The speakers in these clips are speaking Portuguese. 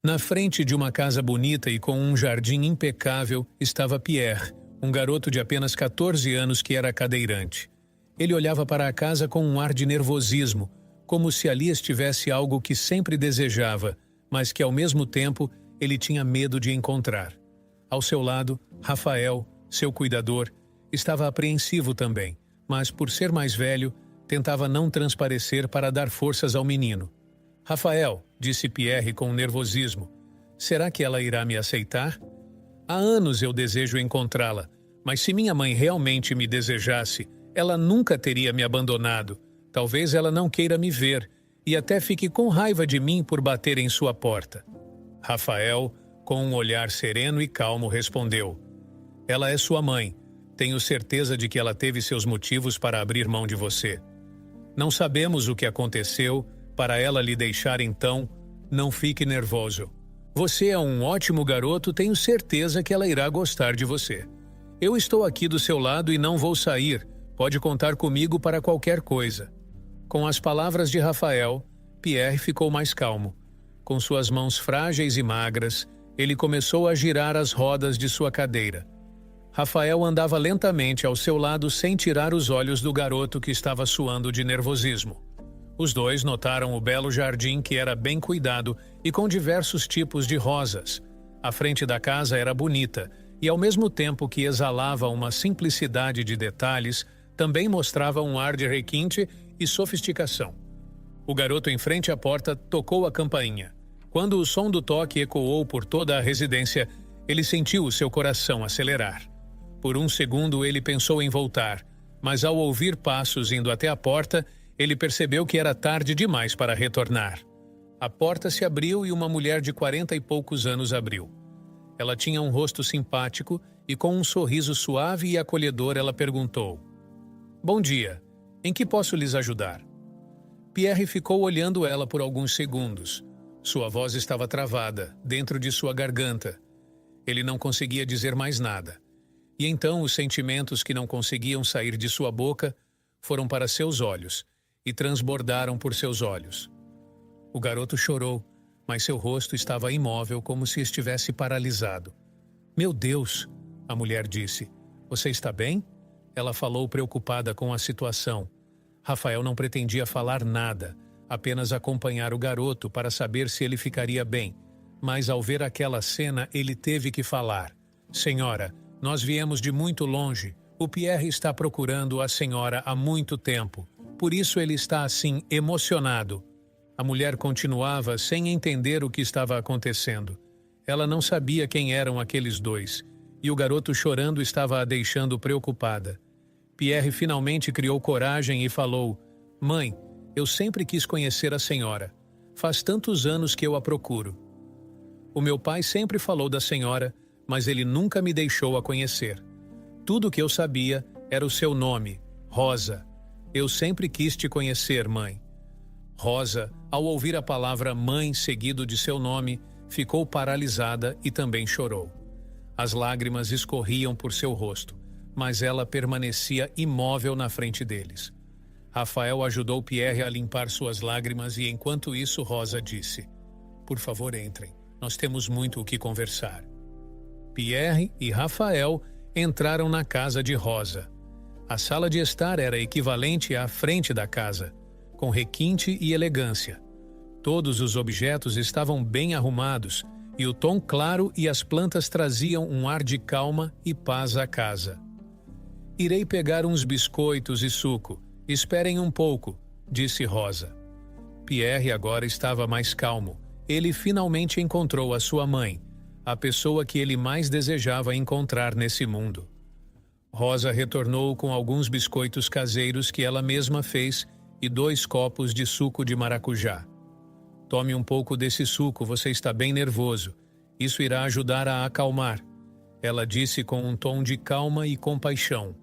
Na frente de uma casa bonita e com um jardim impecável estava Pierre, um garoto de apenas 14 anos que era cadeirante. Ele olhava para a casa com um ar de nervosismo, como se ali estivesse algo que sempre desejava, mas que ao mesmo tempo ele tinha medo de encontrar. Ao seu lado, Rafael, seu cuidador, estava apreensivo também, mas por ser mais velho, tentava não transparecer para dar forças ao menino. Rafael, disse Pierre com nervosismo, será que ela irá me aceitar? Há anos eu desejo encontrá-la, mas se minha mãe realmente me desejasse, ela nunca teria me abandonado. Talvez ela não queira me ver e até fique com raiva de mim por bater em sua porta. Rafael, com um olhar sereno e calmo, respondeu: ela é sua mãe. Tenho certeza de que ela teve seus motivos para abrir mão de você. Não sabemos o que aconteceu para ela lhe deixar, então, não fique nervoso. Você é um ótimo garoto, tenho certeza que ela irá gostar de você. Eu estou aqui do seu lado e não vou sair. Pode contar comigo para qualquer coisa. Com as palavras de Rafael, Pierre ficou mais calmo. Com suas mãos frágeis e magras, ele começou a girar as rodas de sua cadeira. Rafael andava lentamente ao seu lado sem tirar os olhos do garoto que estava suando de nervosismo. Os dois notaram o belo jardim que era bem cuidado e com diversos tipos de rosas. A frente da casa era bonita e, ao mesmo tempo que exalava uma simplicidade de detalhes, também mostrava um ar de requinte e sofisticação. O garoto em frente à porta tocou a campainha. Quando o som do toque ecoou por toda a residência, ele sentiu o seu coração acelerar. Por um segundo ele pensou em voltar, mas ao ouvir passos indo até a porta, ele percebeu que era tarde demais para retornar. A porta se abriu e uma mulher de 40 e poucos anos abriu. Ela tinha um rosto simpático e com um sorriso suave e acolhedor ela perguntou: bom dia, em que posso lhes ajudar? Pierre ficou olhando ela por alguns segundos. Sua voz estava travada, dentro de sua garganta. Ele não conseguia dizer mais nada. E então os sentimentos que não conseguiam sair de sua boca foram para seus olhos e transbordaram por seus olhos. O garoto chorou, mas seu rosto estava imóvel como se estivesse paralisado. Meu Deus, a mulher disse. Você está bem? Ela falou preocupada com a situação. Rafael não pretendia falar nada, apenas acompanhar o garoto para saber se ele ficaria bem. Mas ao ver aquela cena, ele teve que falar. Senhora, nós viemos de muito longe. O Pierre está procurando a senhora há muito tempo. Por isso ele está assim, emocionado. A mulher continuava sem entender o que estava acontecendo. Ela não sabia quem eram aqueles dois, e o garoto chorando estava a deixando preocupada. Pierre finalmente criou coragem e falou: mãe, eu sempre quis conhecer a senhora. Faz tantos anos que eu a procuro. O meu pai sempre falou da senhora, mas ele nunca me deixou a conhecer. Tudo o que eu sabia era o seu nome, Rosa. Eu sempre quis te conhecer, mãe. Rosa, ao ouvir a palavra mãe seguido de seu nome, ficou paralisada e também chorou. As lágrimas escorriam por seu rosto, mas ela permanecia imóvel na frente deles. Rafael ajudou Pierre a limpar suas lágrimas e, enquanto isso, Rosa disse: por favor, entrem. Nós temos muito o que conversar. Pierre e Rafael entraram na casa de Rosa. A sala de estar era equivalente à frente da casa, com requinte e elegância. Todos os objetos estavam bem arrumados e o tom claro e as plantas traziam um ar de calma e paz à casa. Irei pegar uns biscoitos e suco. Esperem um pouco, disse Rosa. Pierre agora estava mais calmo. Ele finalmente encontrou a sua mãe, a pessoa que ele mais desejava encontrar nesse mundo. Rosa retornou com alguns biscoitos caseiros que ela mesma fez e 2 copos de suco de maracujá. Tome um pouco desse suco, você está bem nervoso. Isso irá ajudar a acalmar, ela disse com um tom de calma e compaixão.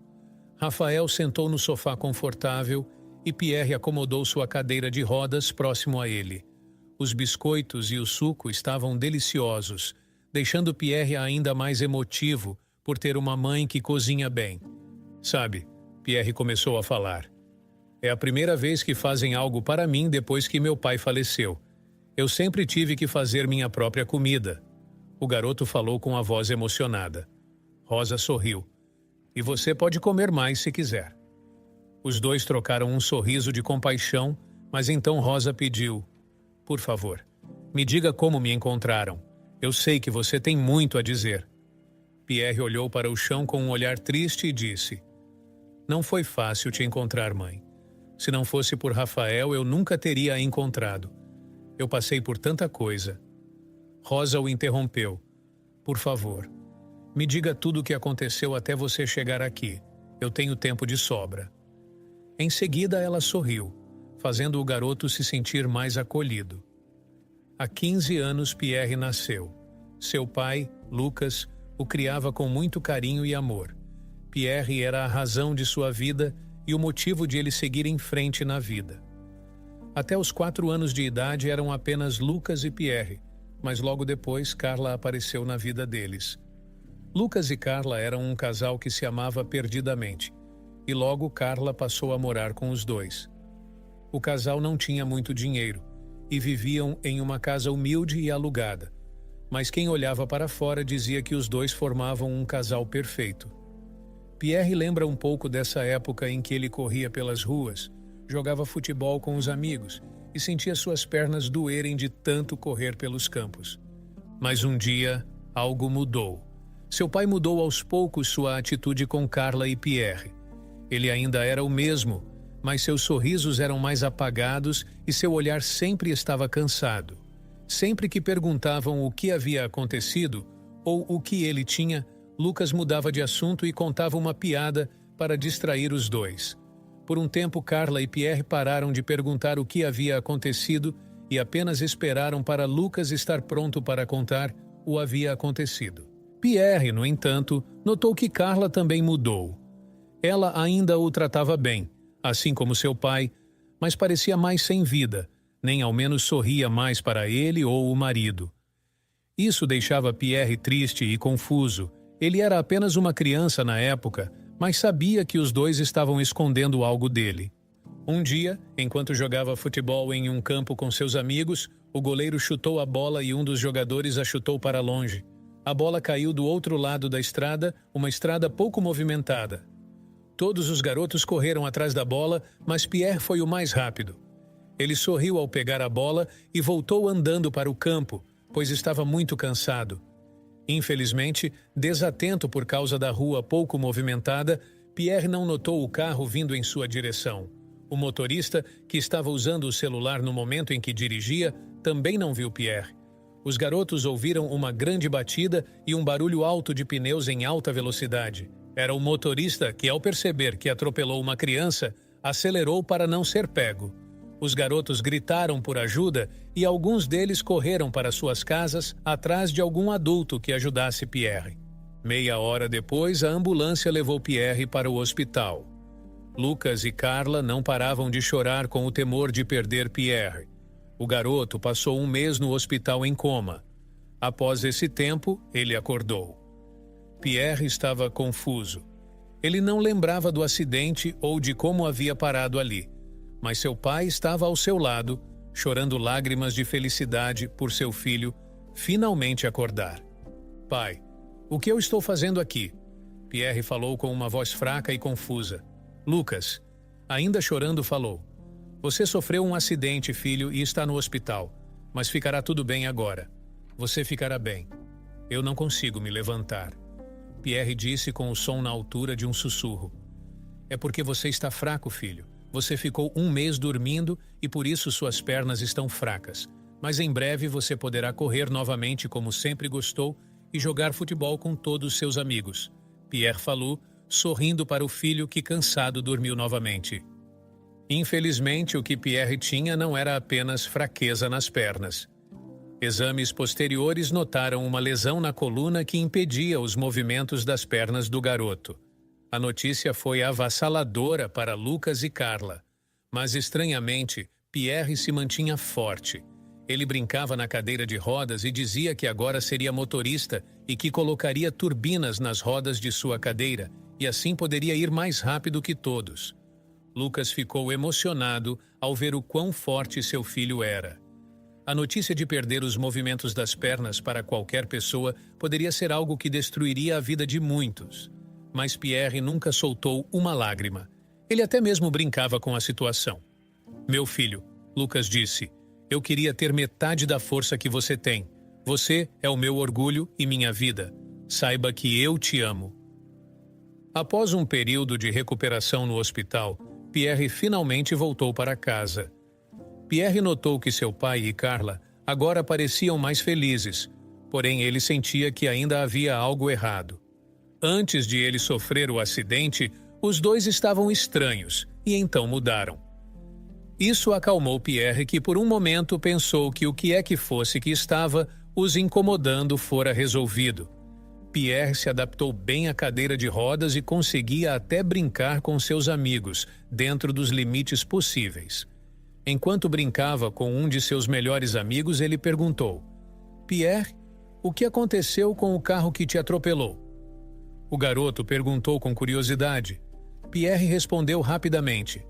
Rafael sentou no sofá confortável e Pierre acomodou sua cadeira de rodas próximo a ele. Os biscoitos e o suco estavam deliciosos, deixando Pierre ainda mais emotivo por ter uma mãe que cozinha bem. Sabe, Pierre começou a falar. É a primeira vez que fazem algo para mim depois que meu pai faleceu. Eu sempre tive que fazer minha própria comida. O garoto falou com a voz emocionada. Rosa sorriu. E você pode comer mais se quiser. Os dois trocaram um sorriso de compaixão, mas então Rosa pediu: por favor, me diga como me encontraram. Eu sei que você tem muito a dizer. Pierre olhou para o chão com um olhar triste e disse: não foi fácil te encontrar, mãe. Se não fosse por Rafael, eu nunca teria a encontrado. Eu passei por tanta coisa. Rosa o interrompeu. Por favor, me diga tudo o que aconteceu até você chegar aqui. Eu tenho tempo de sobra. Em seguida, ela sorriu, fazendo o garoto se sentir mais acolhido. Há 15 anos, Pierre nasceu. Seu pai, Lucas, o criava com muito carinho e amor. Pierre era a razão de sua vida e o motivo de ele seguir em frente na vida. Até os 4 anos de idade eram apenas Lucas e Pierre, mas logo depois Carla apareceu na vida deles. Lucas e Carla eram um casal que se amava perdidamente, e logo Carla passou a morar com os dois. O casal não tinha muito dinheiro e viviam em uma casa humilde e alugada, mas quem olhava para fora dizia que os dois formavam um casal perfeito. Pierre lembra um pouco dessa época em que ele corria pelas ruas, jogava futebol com os amigos e sentia suas pernas doerem de tanto correr pelos campos. Mas um dia, algo mudou. Seu pai mudou aos poucos sua atitude com Carla e Pierre. Ele ainda era o mesmo, mas seus sorrisos eram mais apagados e seu olhar sempre estava cansado. Sempre que perguntavam o que havia acontecido ou o que ele tinha, Lucas mudava de assunto e contava uma piada para distrair os dois. Por um tempo, Carla e Pierre pararam de perguntar o que havia acontecido e apenas esperaram para Lucas estar pronto para contar o havia acontecido. Pierre, no entanto, notou que Carla também mudou. Ela ainda o tratava bem, assim como seu pai, mas parecia mais sem vida, nem ao menos sorria mais para ele ou o marido. Isso deixava Pierre triste e confuso. Ele era apenas uma criança na época, mas sabia que os dois estavam escondendo algo dele. Um dia, enquanto jogava futebol em um campo com seus amigos, o goleiro chutou a bola e um dos jogadores a chutou para longe. A bola caiu do outro lado da estrada, uma estrada pouco movimentada. Todos os garotos correram atrás da bola, mas Pierre foi o mais rápido. Ele sorriu ao pegar a bola e voltou andando para o campo, pois estava muito cansado. Infelizmente, desatento por causa da rua pouco movimentada, Pierre não notou o carro vindo em sua direção. O motorista, que estava usando o celular no momento em que dirigia, também não viu Pierre. Os garotos ouviram uma grande batida e um barulho alto de pneus em alta velocidade. Era o motorista que, ao perceber que atropelou uma criança, acelerou para não ser pego. Os garotos gritaram por ajuda e alguns deles correram para suas casas atrás de algum adulto que ajudasse Pierre. Meia hora depois, a ambulância levou Pierre para o hospital. Lucas e Carla não paravam de chorar com o temor de perder Pierre. O garoto passou 1 mês no hospital em coma. Após esse tempo, ele acordou. Pierre estava confuso. Ele não lembrava do acidente ou de como havia parado ali. Mas seu pai estava ao seu lado, chorando lágrimas de felicidade por seu filho finalmente acordar. Pai, o que eu estou fazendo aqui? Pierre falou com uma voz fraca e confusa. Lucas, ainda chorando, falou. Você sofreu um acidente, filho, e está no hospital, mas ficará tudo bem agora. Você ficará bem. Eu não consigo me levantar. Pierre disse com o som na altura de um sussurro. É porque você está fraco, filho. Você ficou 1 mês dormindo e por isso suas pernas estão fracas. Mas em breve você poderá correr novamente como sempre gostou e jogar futebol com todos seus amigos. Pierre falou, sorrindo para o filho que cansado dormiu novamente. Infelizmente, o que Pierre tinha não era apenas fraqueza nas pernas. Exames posteriores notaram uma lesão na coluna que impedia os movimentos das pernas do garoto. A notícia foi avassaladora para Lucas e Carla. Mas, estranhamente, Pierre se mantinha forte. Ele brincava na cadeira de rodas e dizia que agora seria motorista e que colocaria turbinas nas rodas de sua cadeira e assim poderia ir mais rápido que todos. Lucas ficou emocionado ao ver o quão forte seu filho era. A notícia de perder os movimentos das pernas para qualquer pessoa poderia ser algo que destruiria a vida de muitos. Mas Pierre nunca soltou uma lágrima. Ele até mesmo brincava com a situação. Meu filho, Lucas disse, eu queria ter metade da força que você tem. Você é o meu orgulho e minha vida. Saiba que eu te amo. Após um período de recuperação no hospital, Pierre finalmente voltou para casa. Pierre notou que seu pai e Carla agora pareciam mais felizes, porém ele sentia que ainda havia algo errado. Antes de ele sofrer o acidente, os dois estavam estranhos e então mudaram. Isso acalmou Pierre, que por um momento pensou que o que é que fosse que estava os incomodando fora resolvido. Pierre se adaptou bem à cadeira de rodas e conseguia até brincar com seus amigos, dentro dos limites possíveis. Enquanto brincava com um de seus melhores amigos, ele perguntou: Pierre, o que aconteceu com o carro que te atropelou? O garoto perguntou com curiosidade. Pierre respondeu rapidamente: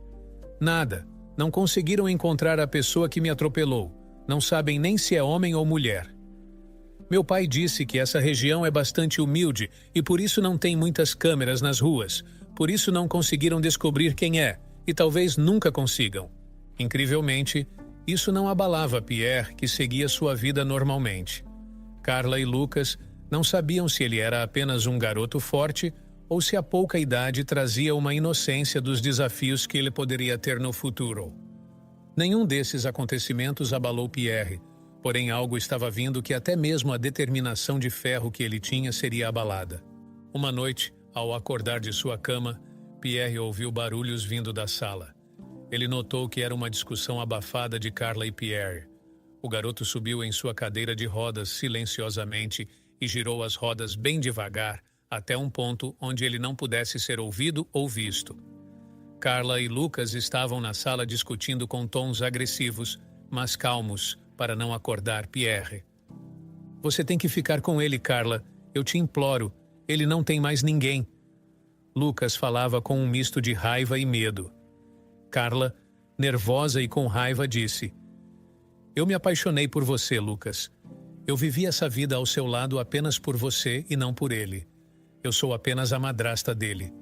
Nada, não conseguiram encontrar a pessoa que me atropelou. Não sabem nem se é homem ou mulher. Meu pai disse que essa região é bastante humilde e por isso não tem muitas câmeras nas ruas. Por isso não conseguiram descobrir quem é e talvez nunca consigam. Incrivelmente, isso não abalava Pierre, que seguia sua vida normalmente. Carla e Lucas não sabiam se ele era apenas um garoto forte ou se a pouca idade trazia uma inocência dos desafios que ele poderia ter no futuro. Nenhum desses acontecimentos abalou Pierre, porém algo estava vindo que até mesmo a determinação de ferro que ele tinha seria abalada. Uma noite, ao acordar de sua cama, Pierre ouviu barulhos vindo da sala. Ele notou que era uma discussão abafada de Carla e Pierre. O garoto subiu em sua cadeira de rodas silenciosamente e girou as rodas bem devagar até um ponto onde ele não pudesse ser ouvido ou visto. Carla e Lucas estavam na sala discutindo com tons agressivos, mas calmos, para não acordar Pierre. Você tem que ficar com ele, Carla. Eu te imploro. Ele não tem mais ninguém. Lucas falava com um misto de raiva e medo. Carla, nervosa e com raiva, disse: Eu me apaixonei por você, Lucas. Eu vivi essa vida ao seu lado apenas por você e não por ele. Eu sou apenas a madrasta dele.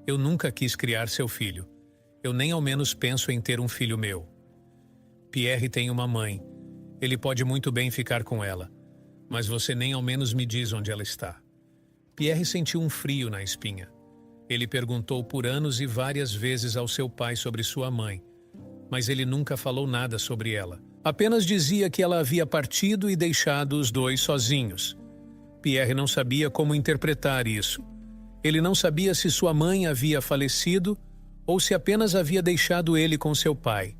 Eu nunca quis criar seu filho. Eu nem ao menos penso em ter um filho meu. Pierre tem uma mãe. Ele pode muito bem ficar com ela, mas você nem ao menos me diz onde ela está. Pierre sentiu um frio na espinha. Ele perguntou por anos e várias vezes ao seu pai sobre sua mãe, mas ele nunca falou nada sobre ela. Apenas dizia que ela havia partido e deixado os dois sozinhos. Pierre não sabia como interpretar isso. Ele não sabia se sua mãe havia falecido ou se apenas havia deixado ele com seu pai.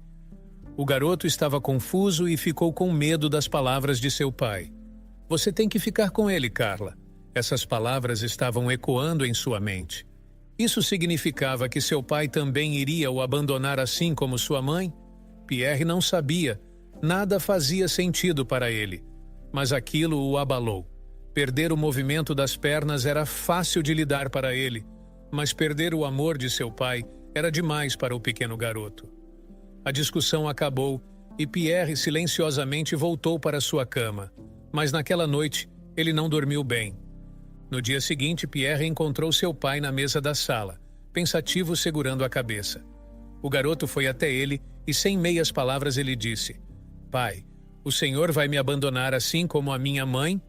O garoto estava confuso e ficou com medo das palavras de seu pai. Você tem que ficar com ele, Carla. Essas palavras estavam ecoando em sua mente. Isso significava que seu pai também iria o abandonar assim como sua mãe? Pierre não sabia. Nada fazia sentido para ele. Mas aquilo o abalou. Perder o movimento das pernas era fácil de lidar para ele, mas perder o amor de seu pai era demais para o pequeno garoto. A discussão acabou e Pierre silenciosamente voltou para sua cama. Mas naquela noite, ele não dormiu bem. No dia seguinte, Pierre encontrou seu pai na mesa da sala, pensativo, segurando a cabeça. O garoto foi até ele e, sem meias palavras, ele disse: Pai, o senhor vai me abandonar assim como a minha mãe?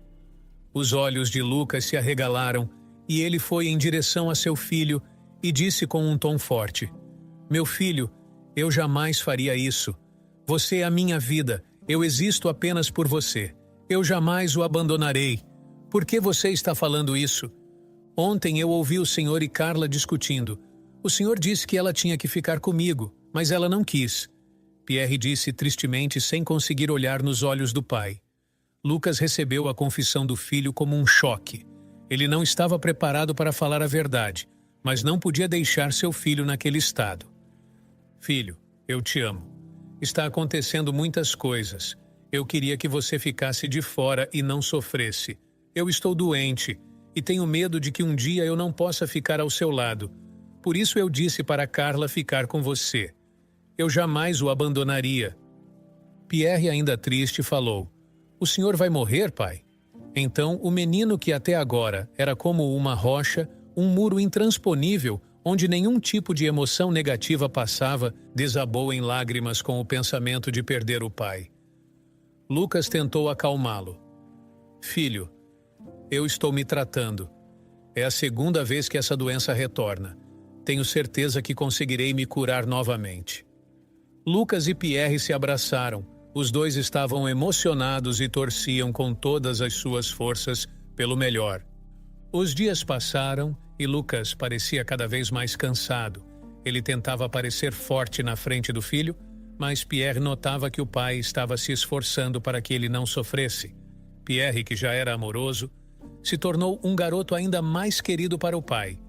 Os olhos de Lucas se arregalaram e ele foi em direção a seu filho e disse com um tom forte: Meu filho, eu jamais faria isso. Você é a minha vida. Eu existo apenas por você. Eu jamais o abandonarei. Por que você está falando isso? Ontem eu ouvi o senhor e Carla discutindo. O senhor disse que ela tinha que ficar comigo, mas ela não quis. Pierre disse tristemente, sem conseguir olhar nos olhos do pai. Lucas recebeu a confissão do filho como um choque. Ele não estava preparado para falar a verdade, mas não podia deixar seu filho naquele estado. Filho, eu te amo. Está acontecendo muitas coisas. Eu queria que você ficasse de fora e não sofresse. Eu estou doente e tenho medo de que um dia eu não possa ficar ao seu lado. Por isso eu disse para Carla ficar com você. Eu jamais o abandonaria. Pierre, ainda triste, falou: "O senhor vai morrer, pai?" Então, o menino, que até agora era como uma rocha, um muro intransponível, onde nenhum tipo de emoção negativa passava, desabou em lágrimas com o pensamento de perder o pai. Lucas tentou acalmá-lo. "Filho, eu estou me tratando. É a segunda vez que essa doença retorna. Tenho certeza que conseguirei me curar novamente." Lucas e Pierre se abraçaram. Os dois estavam emocionados e torciam com todas as suas forças pelo melhor. Os dias passaram e Lucas parecia cada vez mais cansado. Ele tentava parecer forte na frente do filho, mas Pierre notava que o pai estava se esforçando para que ele não sofresse. Pierre, que já era amoroso, se tornou um garoto ainda mais querido para o pai.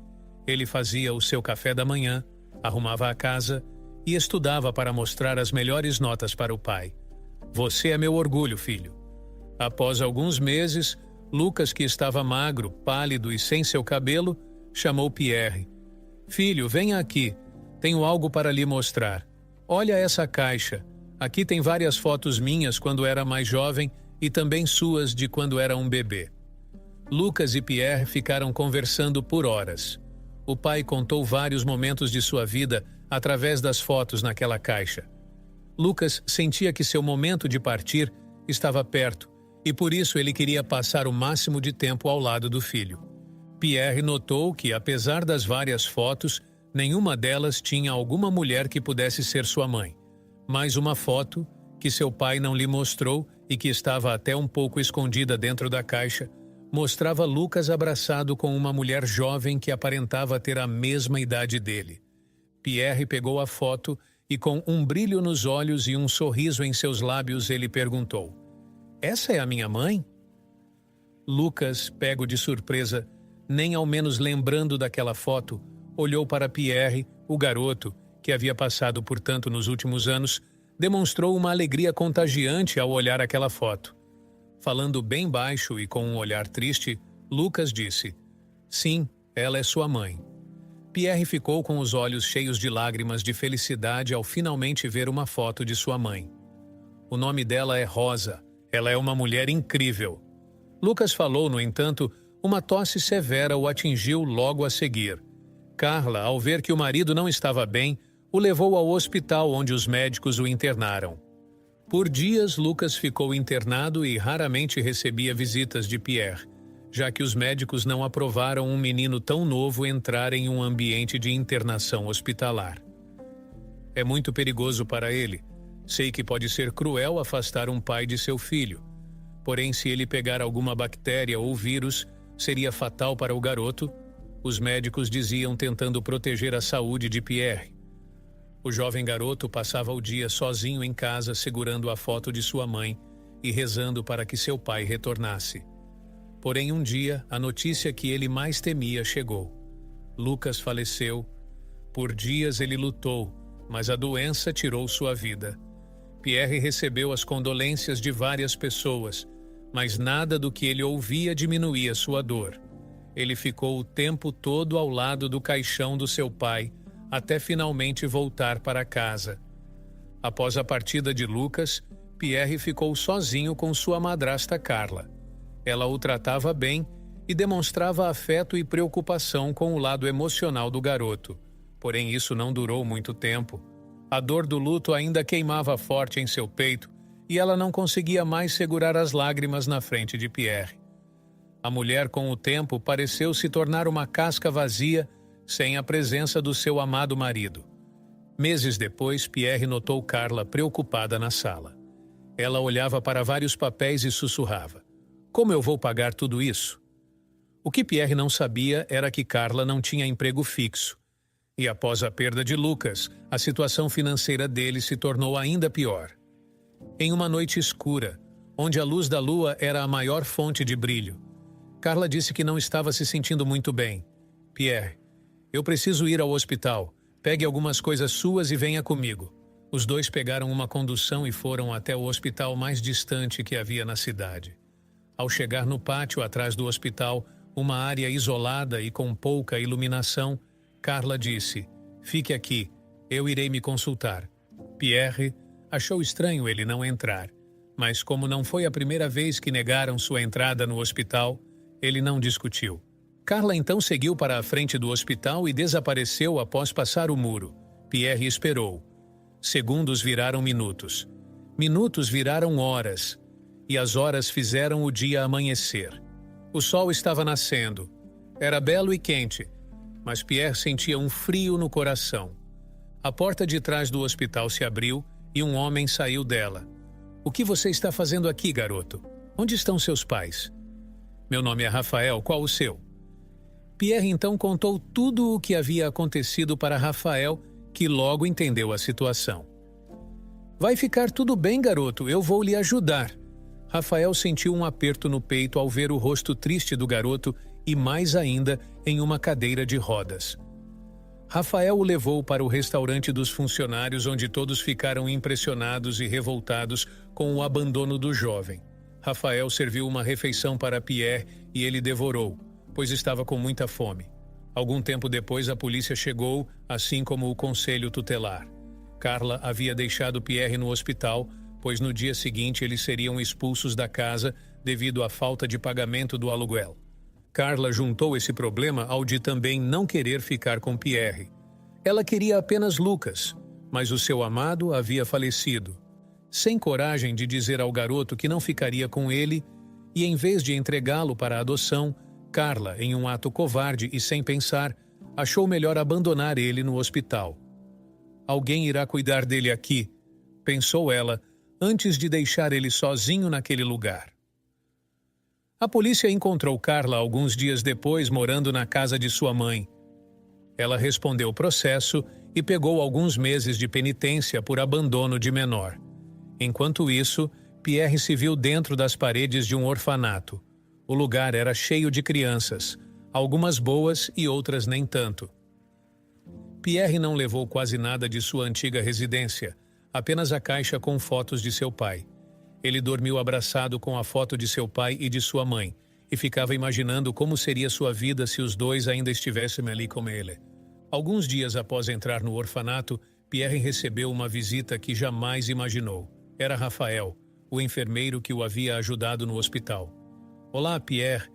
Ele fazia o seu café da manhã, arrumava a casa e estudava para mostrar as melhores notas para o pai. "Você é meu orgulho, filho." Após alguns meses, Lucas, que estava magro, pálido e sem seu cabelo, chamou Pierre. "Filho, venha aqui. Tenho algo para lhe mostrar. Olha essa caixa. Aqui tem várias fotos minhas quando era mais jovem e também suas de quando era um bebê." Lucas e Pierre ficaram conversando por horas. O pai contou vários momentos de sua vida através das fotos naquela caixa. Lucas sentia que seu momento de partir estava perto e por isso ele queria passar o máximo de tempo ao lado do filho. Pierre notou que, apesar das várias fotos, nenhuma delas tinha alguma mulher que pudesse ser sua mãe. Mas uma foto, que seu pai não lhe mostrou e que estava até um pouco escondida dentro da caixa, mostrava Lucas abraçado com uma mulher jovem que aparentava ter a mesma idade dele. Pierre pegou a foto e, com um brilho nos olhos e um sorriso em seus lábios, ele perguntou: "Essa é a minha mãe?" Lucas, pego de surpresa, nem ao menos lembrando daquela foto, olhou para Pierre, o garoto, que havia passado por tanto nos últimos anos, demonstrou uma alegria contagiante ao olhar aquela foto. Falando bem baixo e com um olhar triste, Lucas disse: "Sim, ela é sua mãe." Pierre ficou com os olhos cheios de lágrimas de felicidade ao finalmente ver uma foto de sua mãe. "O nome dela é Rosa. Ela é uma mulher incrível." Lucas falou, no entanto, uma tosse severa o atingiu logo a seguir. Carla, ao ver que o marido não estava bem, o levou ao hospital onde os médicos o internaram. Por dias, Lucas ficou internado e raramente recebia visitas de Pierre, já que os médicos não aprovaram um menino tão novo entrar em um ambiente de internação hospitalar. "É muito perigoso para ele. Sei que pode ser cruel afastar um pai de seu filho. Porém, se ele pegar alguma bactéria ou vírus, seria fatal para o garoto", os médicos diziam, tentando proteger a saúde de Pierre. O jovem garoto passava o dia sozinho em casa, segurando a foto de sua mãe e rezando para que seu pai retornasse. Porém, um dia, a notícia que ele mais temia chegou. Lucas faleceu. Por dias ele lutou, mas a doença tirou sua vida. Pierre recebeu as condolências de várias pessoas, mas nada do que ele ouvia diminuía sua dor. Ele ficou o tempo todo ao lado do caixão do seu pai, até finalmente voltar para casa. Após a partida de Lucas, Pierre ficou sozinho com sua madrasta Carla. Ela o tratava bem e demonstrava afeto e preocupação com o lado emocional do garoto. Porém, isso não durou muito tempo. A dor do luto ainda queimava forte em seu peito e ela não conseguia mais segurar as lágrimas na frente de Pierre. A mulher, com o tempo, pareceu se tornar uma casca vazia, sem a presença do seu amado marido. Meses depois, Pierre notou Carla preocupada na sala. Ela olhava para vários papéis e sussurrava: "Como eu vou pagar tudo isso?" O que Pierre não sabia era que Carla não tinha emprego fixo. E após a perda de Lucas, a situação financeira dele se tornou ainda pior. Em uma noite escura, onde a luz da lua era a maior fonte de brilho, Carla disse que não estava se sentindo muito bem. "Pierre, eu preciso ir ao hospital. Pegue algumas coisas suas e venha comigo." Os dois pegaram uma condução e foram até o hospital mais distante que havia na cidade. Ao chegar no pátio atrás do hospital, uma área isolada e com pouca iluminação, Carla disse: "Fique aqui, eu irei me consultar." Pierre, Achou estranho ele não entrar, mas como não foi a primeira vez que negaram sua entrada no hospital, ele não discutiu. Carla então seguiu para a frente do hospital e desapareceu após passar o muro. Pierre esperou. Segundos viraram minutos. Minutos viraram horas. E as horas fizeram o dia amanhecer. O sol estava nascendo. Era belo e quente, mas Pierre sentia um frio no coração. A porta de trás do hospital se abriu e um homem saiu dela. "O que você está fazendo aqui, garoto? Onde estão seus pais?" "Meu nome é Rafael, qual o seu?" Pierre então contou tudo o que havia acontecido para Rafael, que logo entendeu a situação. "Vai ficar tudo bem, garoto, eu vou lhe ajudar." Rafael sentiu um aperto no peito ao ver o rosto triste do garoto e mais ainda em uma cadeira de rodas. Rafael o levou para o restaurante dos funcionários, onde todos ficaram impressionados e revoltados com o abandono do jovem. Rafael serviu uma refeição para Pierre e ele devorou, pois estava com muita fome. Algum tempo depois a polícia chegou, assim como o conselho tutelar. Carla havia deixado Pierre no hospital, pois no dia seguinte eles seriam expulsos da casa devido à falta de pagamento do aluguel. Carla juntou esse problema ao de também não querer ficar com Pierre. Ela queria apenas Lucas, mas o seu amado havia falecido. Sem coragem de dizer ao garoto que não ficaria com ele, e em vez de entregá-lo para a adoção, Carla, em um ato covarde e sem pensar, achou melhor abandonar ele no hospital. "Alguém irá cuidar dele aqui", pensou ela, antes de deixar ele sozinho naquele lugar. A polícia encontrou Carla alguns dias depois morando na casa de sua mãe. Ela respondeu o processo e pegou alguns meses de penitência por abandono de menor. Enquanto isso, Pierre se viu dentro das paredes de um orfanato. O lugar era cheio de crianças, algumas boas e outras nem tanto. Pierre não levou quase nada de sua antiga residência, apenas a caixa com fotos de seu pai. Ele dormiu abraçado com a foto de seu pai e de sua mãe, e ficava imaginando como seria sua vida se os dois ainda estivessem ali com ele. Alguns dias após entrar no orfanato, Pierre recebeu uma visita que jamais imaginou. Era Rafael, o enfermeiro que o havia ajudado no hospital. "Olá, Pierre",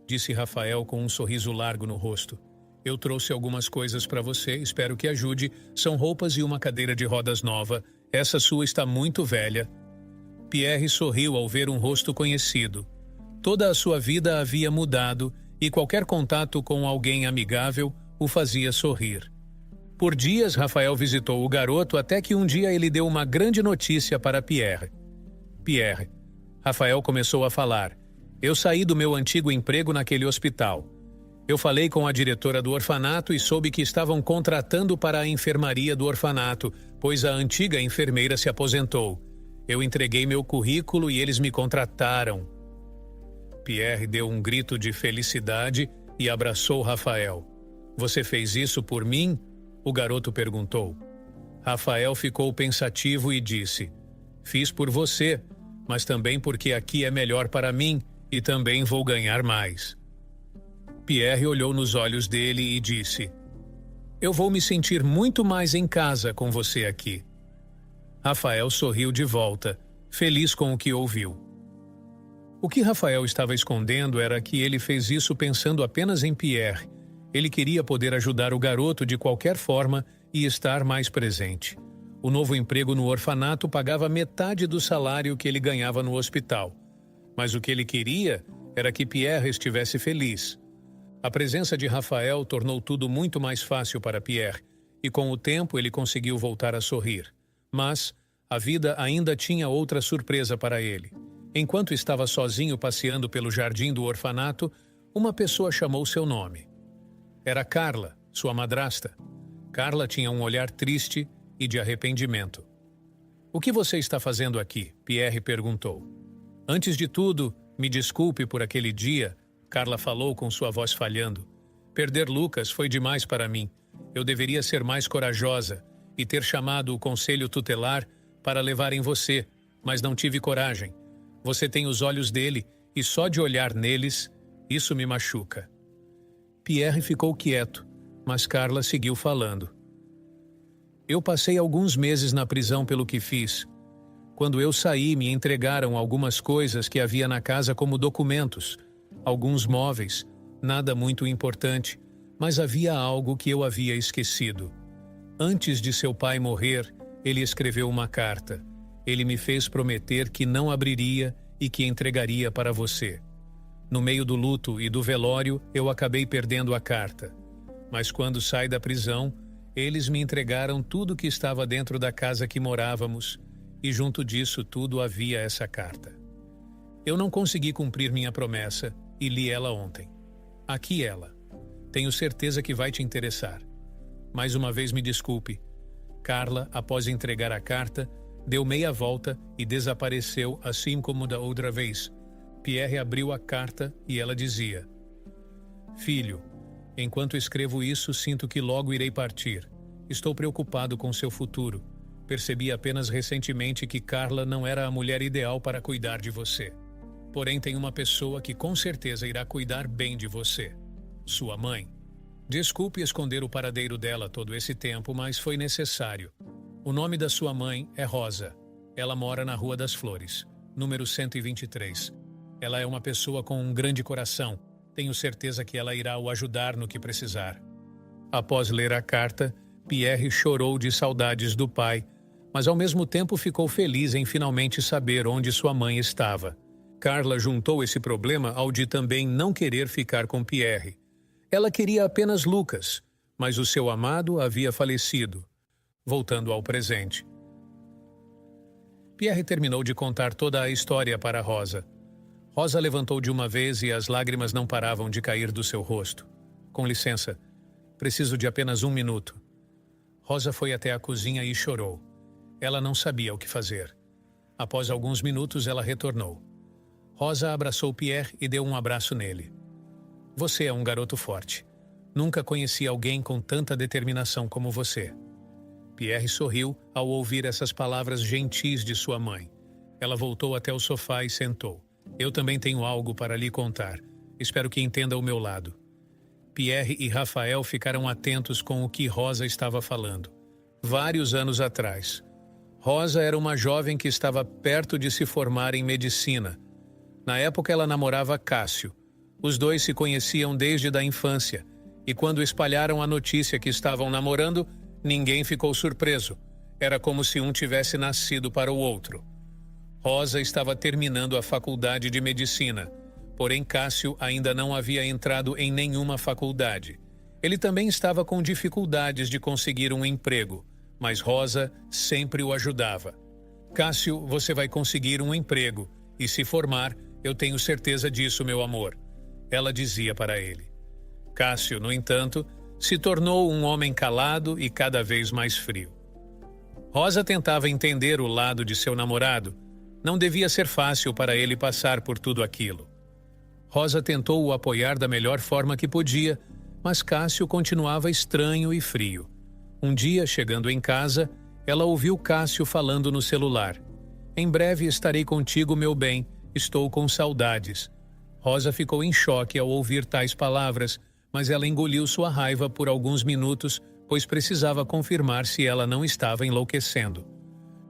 disse Rafael com um sorriso largo no rosto. "Eu trouxe algumas coisas para você, espero que ajude. São roupas e uma cadeira de rodas nova. Essa sua está muito velha." Pierre sorriu ao ver um rosto conhecido. Toda a sua vida havia mudado e qualquer contato com alguém amigável o fazia sorrir. Por dias, Rafael visitou o garoto até que um dia ele deu uma grande notícia para Pierre. "Pierre", Rafael começou a falar, "eu saí do meu antigo emprego naquele hospital. Eu falei com a diretora do orfanato e soube que estavam contratando para a enfermaria do orfanato, pois a antiga enfermeira se aposentou. Eu entreguei meu currículo e eles me contrataram." Pierre deu um grito de felicidade e abraçou Rafael. "Você fez isso por mim?" o garoto perguntou. Rafael ficou pensativo e disse, "Fiz por você, mas também porque aqui é melhor para mim e também vou ganhar mais." Pierre olhou nos olhos dele e disse, "Eu vou me sentir muito mais em casa com você aqui." Rafael sorriu de volta, feliz com o que ouviu. O que Rafael estava escondendo era que ele fez isso pensando apenas em Pierre. Ele queria poder ajudar o garoto de qualquer forma e estar mais presente. O novo emprego no orfanato pagava metade do salário que ele ganhava no hospital. Mas o que ele queria era que Pierre estivesse feliz. A presença de Rafael tornou tudo muito mais fácil para Pierre, e com o tempo ele conseguiu voltar a sorrir. Mas a vida ainda tinha outra surpresa para ele. Enquanto estava sozinho passeando pelo jardim do orfanato, uma pessoa chamou seu nome. Era Carla, sua madrasta. Carla tinha um olhar triste e de arrependimento. "O que você está fazendo aqui?" Pierre perguntou. "Antes de tudo, me desculpe por aquele dia", Carla falou com sua voz falhando. "Perder Lucas foi demais para mim. Eu deveria ser mais corajosa e ter chamado o conselho tutelar para levarem você, mas não tive coragem. Você tem os olhos dele e só de olhar neles, isso me machuca." Pierre ficou quieto, mas Carla seguiu falando. "Eu passei alguns meses na prisão pelo que fiz. Quando eu saí, me entregaram algumas coisas que havia na casa como documentos, alguns móveis, nada muito importante, mas havia algo que eu havia esquecido. Antes de seu pai morrer, ele escreveu uma carta. Ele me fez prometer que não abriria e que entregaria para você. No meio do luto e do velório, eu acabei perdendo a carta. Mas quando saí da prisão, eles me entregaram tudo que estava dentro da casa que morávamos, e junto disso tudo havia essa carta. Eu não consegui cumprir minha promessa e li ela ontem. Aqui ela. Tenho certeza que vai te interessar. Mais uma vez me desculpe. Carla, após entregar a carta, deu meia volta e desapareceu assim como da outra vez. Pierre abriu a carta e ela dizia: Filho, enquanto escrevo isso, sinto que logo irei partir. Estou preocupado com seu futuro. Percebi apenas recentemente que Carla não era a mulher ideal para cuidar de você. Porém, tem uma pessoa que com certeza irá cuidar bem de você. Sua mãe. Desculpe esconder o paradeiro dela todo esse tempo, mas foi necessário. O nome da sua mãe é Rosa. Ela mora na Rua das Flores, número 123. Ela é uma pessoa com um grande coração. Tenho certeza que ela irá o ajudar no que precisar. Após ler a carta, Pierre chorou de saudades do pai, mas ao mesmo tempo ficou feliz em finalmente saber onde sua mãe estava. Carla juntou esse problema ao de também não querer ficar com Pierre. Ela queria apenas Lucas, mas o seu amado havia falecido. Voltando ao presente. Pierre terminou de contar toda a história para Rosa. Rosa levantou de uma vez e as lágrimas não paravam de cair do seu rosto. Com licença, preciso de apenas 1 minuto. Rosa foi até a cozinha e chorou. Ela não sabia o que fazer. Após alguns minutos, ela retornou. Rosa abraçou Pierre e deu um abraço nele. Você é um garoto forte. Nunca conheci alguém com tanta determinação como você. Pierre sorriu ao ouvir essas palavras gentis de sua mãe. Ela voltou até o sofá e sentou. Eu também tenho algo para lhe contar. Espero que entenda o meu lado. Pierre e Rafael ficaram atentos com o que Rosa estava falando. Vários anos atrás. Rosa era uma jovem que estava perto de se formar em medicina. Na época ela namorava Cássio. Os dois se conheciam desde a infância, e quando espalharam a notícia que estavam namorando, ninguém ficou surpreso. Era como se um tivesse nascido para o outro. Rosa estava terminando a faculdade de medicina, porém Cássio ainda não havia entrado em nenhuma faculdade. Ele também estava com dificuldades de conseguir um emprego, mas Rosa sempre o ajudava. Cássio, você vai conseguir um emprego, e se formar, eu tenho certeza disso, meu amor. Ela dizia para ele. Cássio, no entanto, se tornou um homem calado e cada vez mais frio. Rosa tentava entender o lado de seu namorado. Não devia ser fácil para ele passar por tudo aquilo. Rosa tentou o apoiar da melhor forma que podia, mas Cássio continuava estranho e frio. Um dia, chegando em casa, ela ouviu Cássio falando no celular. Em breve estarei contigo, meu bem. Estou com saudades. Rosa ficou em choque ao ouvir tais palavras, mas ela engoliu sua raiva por alguns minutos, pois precisava confirmar se ela não estava enlouquecendo.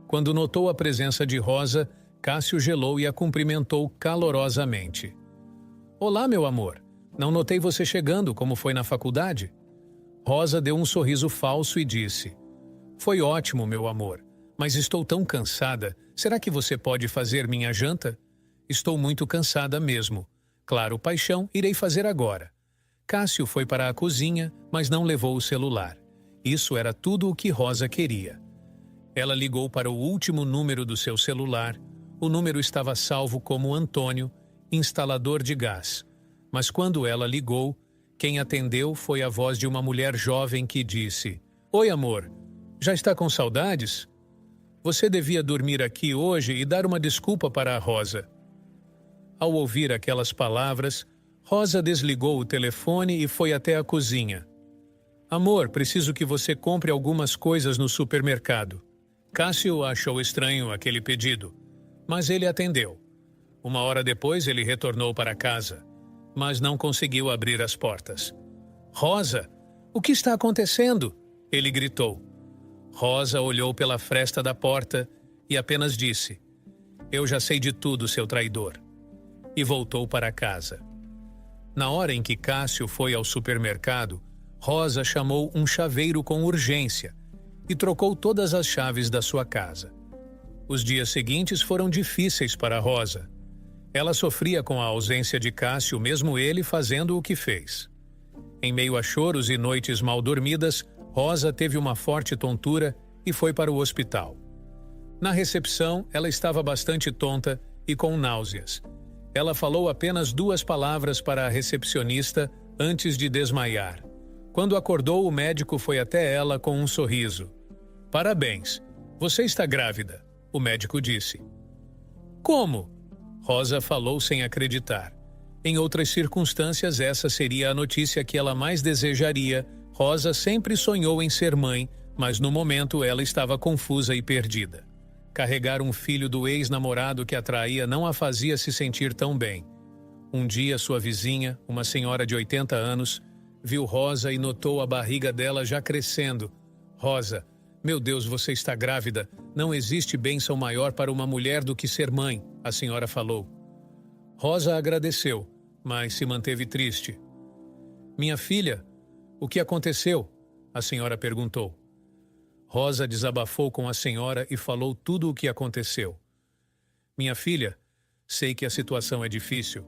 Quando notou a presença de Rosa, Cássio gelou e a cumprimentou calorosamente. Olá, meu amor. Não notei você chegando, como foi na faculdade? Rosa deu um sorriso falso e disse: Foi ótimo, meu amor, mas estou tão cansada. Será que você pode fazer minha janta? Estou muito cansada mesmo. Claro, paixão, irei fazer agora. Cássio foi para a cozinha, mas não levou o celular. Isso era tudo o que Rosa queria. Ela ligou para o último número do seu celular. O número estava salvo como Antônio, instalador de gás. Mas quando ela ligou, quem atendeu foi a voz de uma mulher jovem que disse: Oi, amor, já está com saudades? Você devia dormir aqui hoje e dar uma desculpa para a Rosa. Ao ouvir aquelas palavras, Rosa desligou o telefone e foi até a cozinha. Amor, preciso que você compre algumas coisas no supermercado. Cássio achou estranho aquele pedido, mas ele atendeu. 1 hora depois ele retornou para casa, mas não conseguiu abrir as portas. Rosa, o que está acontecendo? Ele gritou. Rosa olhou pela fresta da porta e apenas disse: "Eu já sei de tudo, seu traidor." E voltou para casa. Na hora em que Cássio foi ao supermercado, Rosa chamou um chaveiro com urgência e trocou todas as chaves da sua casa. Os dias seguintes foram difíceis para Rosa. Ela sofria com a ausência de Cássio, mesmo ele fazendo o que fez. Em meio a choros e noites mal dormidas, Rosa teve uma forte tontura e foi para o hospital. Na recepção, ela estava bastante tonta e com náuseas. Ela falou apenas 2 palavras para a recepcionista antes de desmaiar. Quando acordou, o médico foi até ela com um sorriso. "Parabéns, você está grávida", o médico disse. "Como?" Rosa falou sem acreditar. Em outras circunstâncias, essa seria a notícia que ela mais desejaria. Rosa sempre sonhou em ser mãe, mas no momento ela estava confusa e perdida. Carregar um filho do ex-namorado que a traía não a fazia se sentir tão bem. Um dia, sua vizinha, uma senhora de 80 anos, viu Rosa e notou a barriga dela já crescendo. "Rosa, meu Deus, você está grávida. Não existe bênção maior para uma mulher do que ser mãe", a senhora falou. Rosa agradeceu, mas se manteve triste. "Minha filha, o que aconteceu?", a senhora perguntou. Rosa desabafou com a senhora e falou tudo o que aconteceu. "Minha filha, sei que a situação é difícil,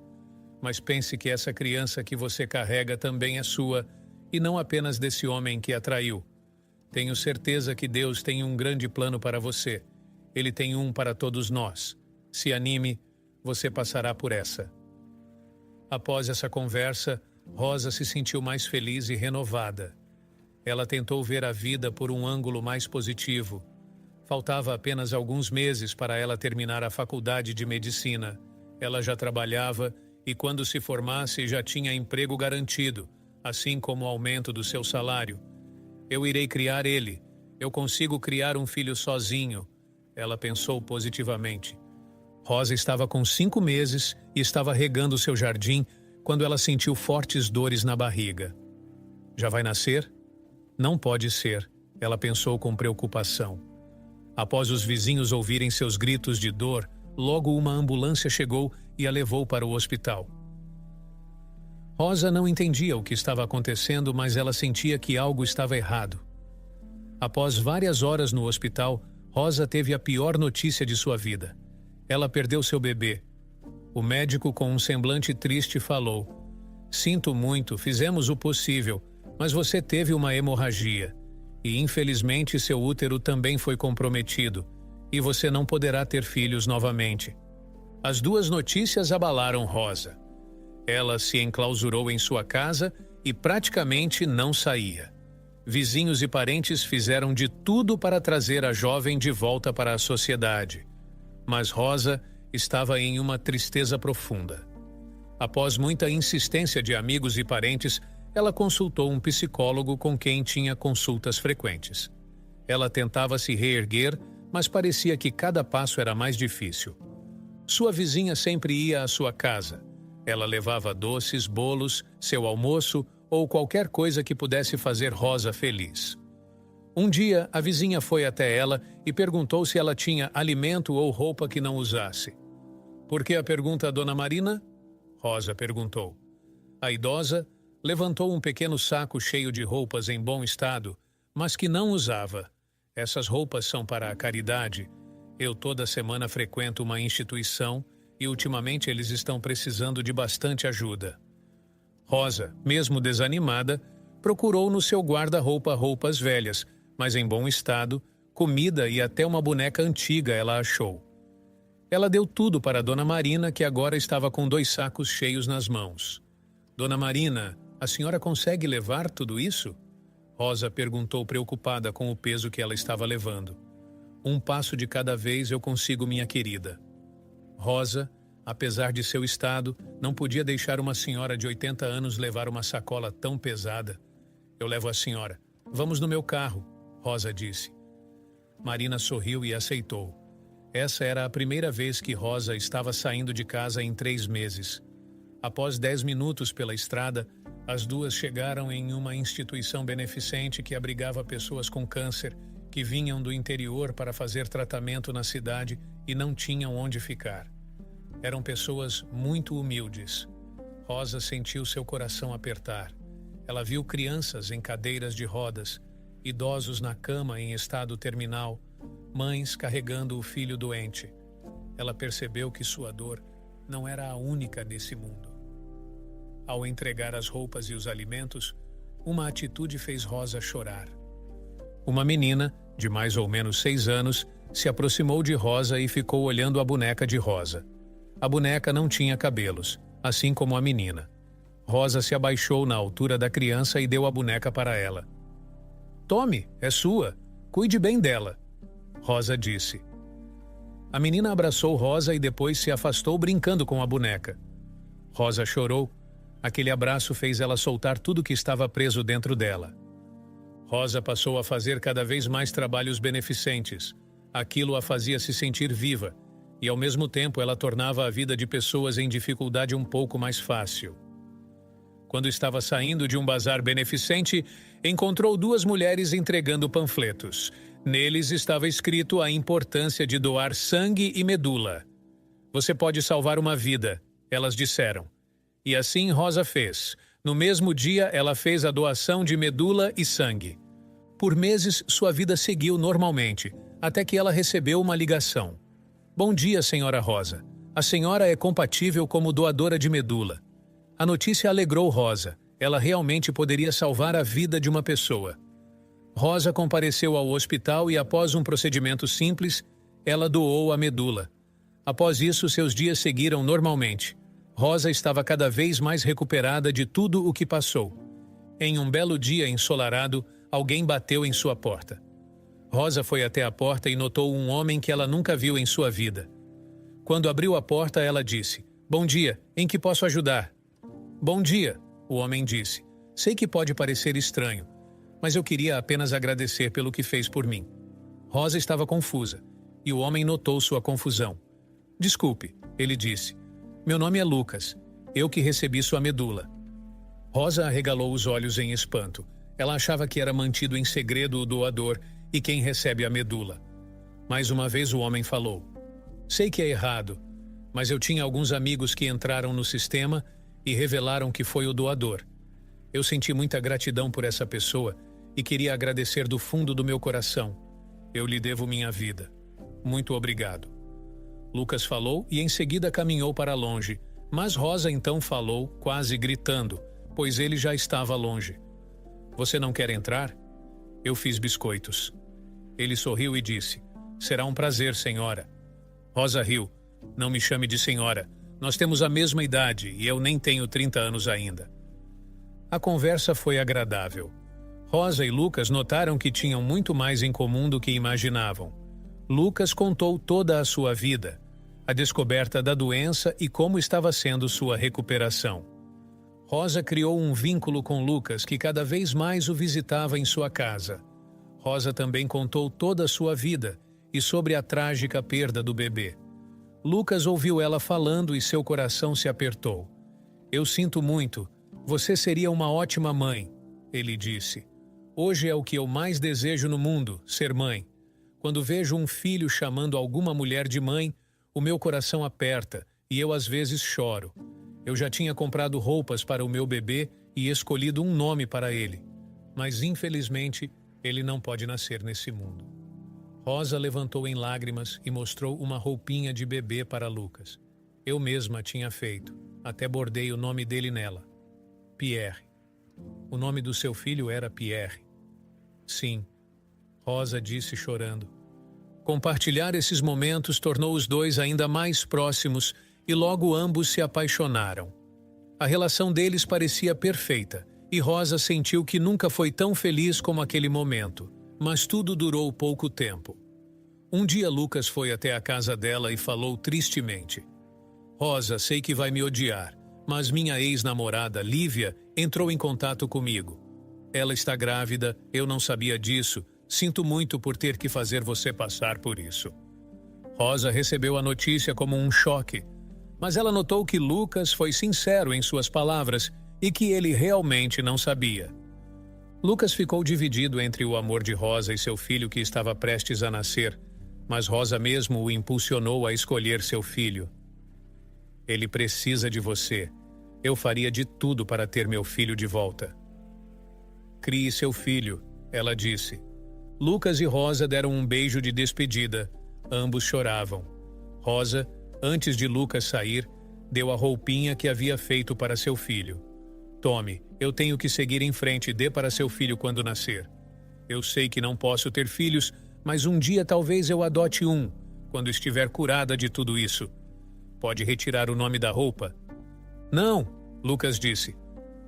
mas pense que essa criança que você carrega também é sua e não apenas desse homem que a traiu. Tenho certeza que Deus tem um grande plano para você. Ele tem um para todos nós. Se anime, você passará por essa." Após essa conversa, Rosa se sentiu mais feliz e renovada. Ela tentou ver a vida por um ângulo mais positivo. Faltava apenas alguns meses para ela terminar a faculdade de medicina. Ela já trabalhava e, quando se formasse, já tinha emprego garantido, assim como o aumento do seu salário. "Eu irei criar ele. Eu consigo criar um filho sozinho", ela pensou positivamente. Rosa estava com 5 meses e estava regando seu jardim quando ela sentiu fortes dores na barriga. "Já vai nascer?" "Não pode ser", ela pensou com preocupação. Após os vizinhos ouvirem seus gritos de dor, logo uma ambulância chegou e a levou para o hospital. Rosa não entendia o que estava acontecendo, mas ela sentia que algo estava errado. Após várias horas no hospital, Rosa teve a pior notícia de sua vida. Ela perdeu seu bebê. O médico, com um semblante triste, falou: "Sinto muito, fizemos o possível, mas você teve uma hemorragia. E infelizmente seu útero também foi comprometido, e você não poderá ter filhos novamente." As 2 notícias abalaram Rosa. Ela se enclausurou em sua casa e praticamente não saía. Vizinhos e parentes fizeram de tudo para trazer a jovem de volta para a sociedade. Mas Rosa estava em uma tristeza profunda. Após muita insistência de amigos e parentes, ela consultou um psicólogo com quem tinha consultas frequentes. Ela tentava se reerguer, mas parecia que cada passo era mais difícil. Sua vizinha sempre ia à sua casa. Ela levava doces, bolos, seu almoço ou qualquer coisa que pudesse fazer Rosa feliz. Um dia, a vizinha foi até ela e perguntou se ela tinha alimento ou roupa que não usasse. "Por que a pergunta, Dona Marina?", Rosa perguntou. A idosa levantou um pequeno saco cheio de roupas em bom estado, mas que não usava. "Essas roupas são para a caridade. Eu toda semana frequento uma instituição e ultimamente eles estão precisando de bastante ajuda." Rosa, mesmo desanimada, procurou no seu guarda-roupa roupas velhas, mas em bom estado, comida e até uma boneca antiga ela achou. Ela deu tudo para Dona Marina, que agora estava com 2 sacos cheios nas mãos. "Dona Marina, a senhora consegue levar tudo isso?", Rosa perguntou preocupada com o peso que ela estava levando. "Um passo de cada vez eu consigo, minha querida." Rosa, apesar de seu estado, não podia deixar uma senhora de 80 anos levar uma sacola tão pesada. "Eu levo a senhora. Vamos no meu carro", Rosa disse. Marina sorriu e aceitou. Essa era a primeira vez que Rosa estava saindo de casa em 3 meses. Após 10 minutos pela estrada, as 2 chegaram em uma instituição beneficente que abrigava pessoas com câncer que vinham do interior para fazer tratamento na cidade e não tinham onde ficar. Eram pessoas muito humildes. Rosa sentiu seu coração apertar. Ela viu crianças em cadeiras de rodas, idosos na cama em estado terminal, mães carregando o filho doente. Ela percebeu que sua dor não era a única nesse mundo. Ao entregar as roupas e os alimentos, uma atitude fez Rosa chorar. Uma menina, de mais ou menos 6 anos, se aproximou de Rosa e ficou olhando a boneca de Rosa. A boneca não tinha cabelos, assim como a menina. Rosa se abaixou na altura da criança e deu a boneca para ela. "Tome, é sua. Cuide bem dela", Rosa disse. A menina abraçou Rosa e depois se afastou brincando com a boneca. Rosa chorou. Aquele abraço fez ela soltar tudo que estava preso dentro dela. Rosa passou a fazer cada vez mais trabalhos beneficentes. Aquilo a fazia se sentir viva, e ao mesmo tempo ela tornava a vida de pessoas em dificuldade um pouco mais fácil. Quando estava saindo de um bazar beneficente, encontrou 2 mulheres entregando panfletos. Neles estava escrito a importância de doar sangue e medula. "Você pode salvar uma vida", elas disseram. E assim Rosa fez. No mesmo dia, ela fez a doação de medula e sangue. Por meses, sua vida seguiu normalmente, até que ela recebeu uma ligação. "Bom dia, senhora Rosa. A senhora é compatível como doadora de medula." A notícia alegrou Rosa. Ela realmente poderia salvar a vida de uma pessoa. Rosa compareceu ao hospital e, após um procedimento simples, ela doou a medula. Após isso, seus dias seguiram normalmente. Rosa estava cada vez mais recuperada de tudo o que passou. Em um belo dia ensolarado, alguém bateu em sua porta. Rosa foi até a porta e notou um homem que ela nunca viu em sua vida. Quando abriu a porta, ela disse: "Bom dia, em que posso ajudar?" "Bom dia", o homem disse. "Sei que pode parecer estranho, mas eu queria apenas agradecer pelo que fez por mim." Rosa estava confusa, e o homem notou sua confusão. "Desculpe", ele disse. "Meu nome é Lucas. Eu que recebi sua medula." Rosa arregalou os olhos em espanto. Ela achava que era mantido em segredo o doador e quem recebe a medula. Mais uma vez o homem falou: "Sei que é errado, mas eu tinha alguns amigos que entraram no sistema e revelaram que foi o doador. Eu senti muita gratidão por essa pessoa e queria agradecer do fundo do meu coração. Eu lhe devo minha vida. Muito obrigado." Lucas falou e em seguida caminhou para longe, mas Rosa então falou, quase gritando, pois ele já estava longe. "Você não quer entrar? Eu fiz biscoitos." Ele sorriu e disse: "Será um prazer, senhora." Rosa riu. "Não me chame de senhora. Nós temos a mesma idade e eu nem tenho 30 anos ainda." A conversa foi agradável. Rosa e Lucas notaram que tinham muito mais em comum do que imaginavam. Lucas contou toda a sua vida, a descoberta da doença e como estava sendo sua recuperação. Rosa criou um vínculo com Lucas que cada vez mais o visitava em sua casa. Rosa também contou toda a sua vida e sobre a trágica perda do bebê. Lucas ouviu ela falando e seu coração se apertou. "Eu sinto muito. Você seria uma ótima mãe", ele disse. "Hoje é o que eu mais desejo no mundo, ser mãe. Quando vejo um filho chamando alguma mulher de mãe, o meu coração aperta e eu às vezes choro. Eu já tinha comprado roupas para o meu bebê e escolhido um nome para ele. Mas infelizmente, ele não pode nascer nesse mundo." Rosa levantou em lágrimas e mostrou uma roupinha de bebê para Lucas. "Eu mesma tinha feito. Até bordei o nome dele nela. Pierre." "O nome do seu filho era Pierre?" "Sim", Rosa disse chorando. Compartilhar esses momentos tornou os dois ainda mais próximos e logo ambos se apaixonaram. A relação deles parecia perfeita e Rosa sentiu que nunca foi tão feliz como aquele momento, mas tudo durou pouco tempo. Um dia Lucas foi até a casa dela e falou tristemente: "Rosa, sei que vai me odiar, mas minha ex-namorada, Lívia, entrou em contato comigo. Ela está grávida, eu não sabia disso. Sinto muito por ter que fazer você passar por isso." Rosa recebeu a notícia como um choque, mas ela notou que Lucas foi sincero em suas palavras e que ele realmente não sabia. Lucas ficou dividido entre o amor de Rosa e seu filho que estava prestes a nascer, mas Rosa mesmo o impulsionou a escolher seu filho. Ele precisa de você. Eu faria de tudo para ter meu filho de volta. Crie seu filho, ela disse. Lucas e Rosa deram um beijo de despedida. Ambos choravam. Rosa, antes de Lucas sair, deu a roupinha que havia feito para seu filho. Tome, eu tenho que seguir em frente e dê para seu filho quando nascer. Eu sei que não posso ter filhos, mas um dia talvez eu adote um, quando estiver curada de tudo isso. Pode retirar o nome da roupa? Não, Lucas disse.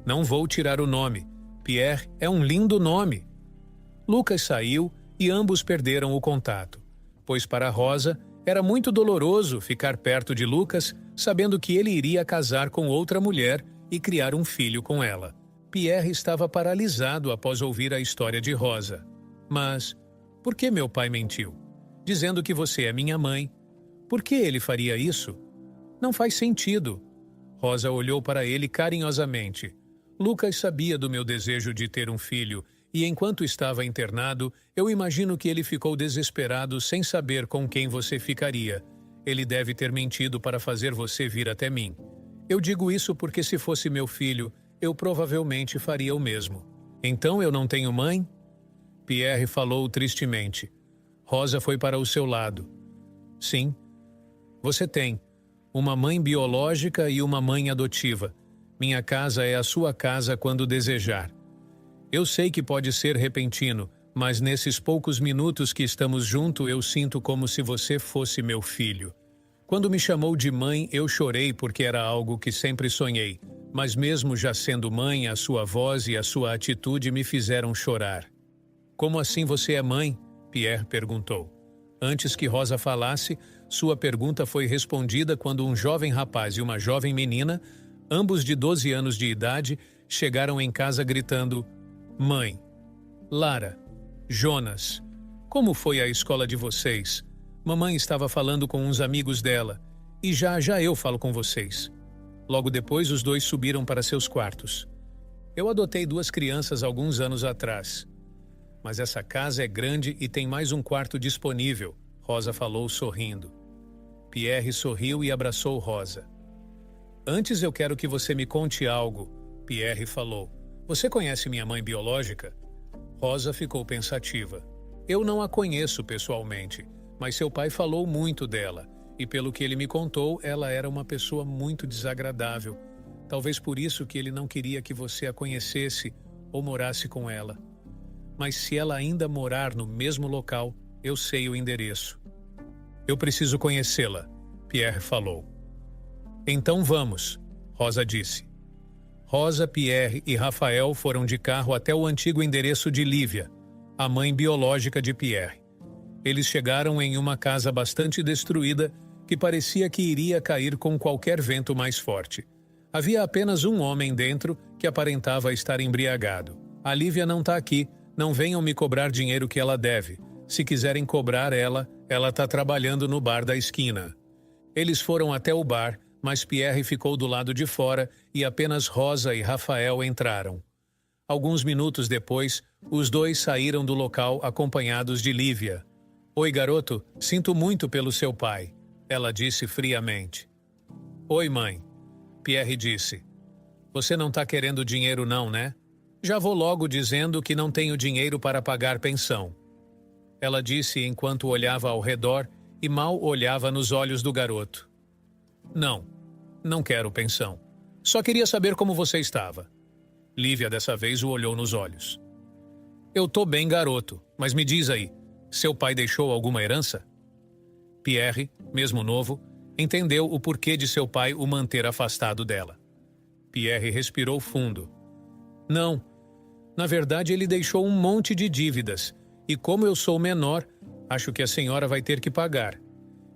Não vou tirar o nome. Pierre é um lindo nome. Lucas saiu e ambos perderam o contato, pois para Rosa era muito doloroso ficar perto de Lucas, sabendo que ele iria casar com outra mulher e criar um filho com ela. Pierre estava paralisado após ouvir a história de Rosa. Mas, por que meu pai mentiu? Dizendo que você é minha mãe. Por que ele faria isso? Não faz sentido. Rosa olhou para ele carinhosamente. Lucas sabia do meu desejo de ter um filho, e enquanto estava internado, eu imagino que ele ficou desesperado sem saber com quem você ficaria. Ele deve ter mentido para fazer você vir até mim. Eu digo isso porque se fosse meu filho, eu provavelmente faria o mesmo. Então eu não tenho mãe? Pierre falou tristemente. Rosa foi para o seu lado. Sim, você tem. Uma mãe biológica e uma mãe adotiva. Minha casa é a sua casa quando desejar. Eu sei que pode ser repentino, mas nesses poucos minutos que estamos juntos eu sinto como se você fosse meu filho. Quando me chamou de mãe, eu chorei porque era algo que sempre sonhei, mas mesmo já sendo mãe, a sua voz e a sua atitude me fizeram chorar. Como assim você é mãe? Pierre perguntou. Antes que Rosa falasse, sua pergunta foi respondida quando um jovem rapaz e uma jovem menina, ambos de 12 anos de idade, chegaram em casa gritando: Mãe, Lara, Jonas, como foi a escola de vocês? Mamãe estava falando com uns amigos dela, e já eu falo com vocês. Logo depois, os dois subiram para seus quartos. Eu adotei 2 crianças alguns anos atrás. Mas essa casa é grande e tem mais um quarto disponível, Rosa falou sorrindo. Pierre sorriu e abraçou Rosa. Antes eu quero que você me conte algo, Pierre falou. Você conhece minha mãe biológica? Rosa ficou pensativa. Eu não a conheço pessoalmente, mas seu pai falou muito dela, e pelo que ele me contou, ela era uma pessoa muito desagradável. Talvez por isso que ele não queria que você a conhecesse ou morasse com ela. Mas se ela ainda morar no mesmo local, eu sei o endereço. Eu preciso conhecê-la, Pierre falou. Então vamos, Rosa disse. Rosa, Pierre e Rafael foram de carro até o antigo endereço de Lívia, a mãe biológica de Pierre. Eles chegaram em uma casa bastante destruída que parecia que iria cair com qualquer vento mais forte. Havia apenas um homem dentro que aparentava estar embriagado. A Lívia não está aqui, não venham me cobrar dinheiro que ela deve. Se quiserem cobrar ela está trabalhando no bar da esquina. Eles foram até o bar, mas Pierre ficou do lado de fora e apenas Rosa e Rafael entraram. Alguns minutos depois, os dois saíram do local acompanhados de Lívia. Oi, garoto, sinto muito pelo seu pai, ela disse friamente. Oi, mãe, Pierre disse. Você não está querendo dinheiro não, né? Já vou logo dizendo que não tenho dinheiro para pagar pensão. Ela disse enquanto olhava ao redor e mal olhava nos olhos do garoto. Não quero pensão. Só queria saber como você estava. Lívia dessa vez o olhou nos olhos. Eu tô bem, garoto, mas me diz aí, seu pai deixou alguma herança? Pierre, mesmo novo, entendeu o porquê de seu pai o manter afastado dela. Pierre respirou fundo. Não, na verdade ele deixou um monte de dívidas, e como eu sou menor, acho que a senhora vai ter que pagar.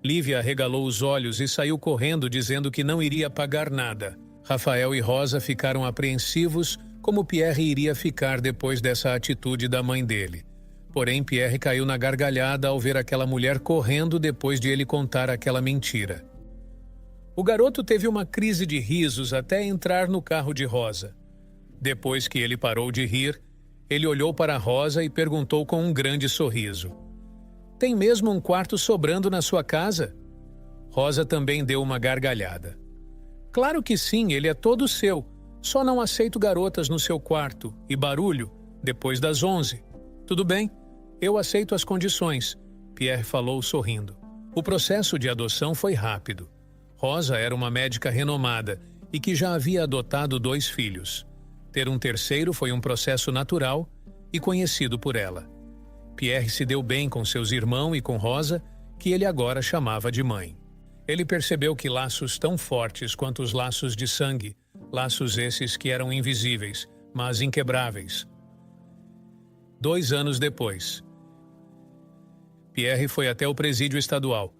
Lívia arregalou os olhos e saiu correndo dizendo que não iria pagar nada. Rafael e Rosa ficaram apreensivos como Pierre iria ficar depois dessa atitude da mãe dele. Porém, Pierre caiu na gargalhada ao ver aquela mulher correndo depois de ele contar aquela mentira. O garoto teve uma crise de risos até entrar no carro de Rosa. Depois que ele parou de rir, Ele olhou para Rosa e perguntou com um grande sorriso: Tem mesmo um quarto sobrando na sua casa? Rosa também deu uma gargalhada. Claro que sim, ele é todo seu. Só não aceito garotas no seu quarto e barulho depois das 11. Tudo bem, eu aceito as condições, Pierre falou sorrindo. O processo de adoção foi rápido. Rosa era uma médica renomada e que já havia adotado 2 filhos. Ter um terceiro foi um processo natural e conhecido por ela. Pierre se deu bem com seus irmãos e com Rosa, que ele agora chamava de mãe. Ele percebeu que laços tão fortes quanto os laços de sangue, laços esses que eram invisíveis, mas inquebráveis. 2 anos depois, Pierre foi até o presídio estadual.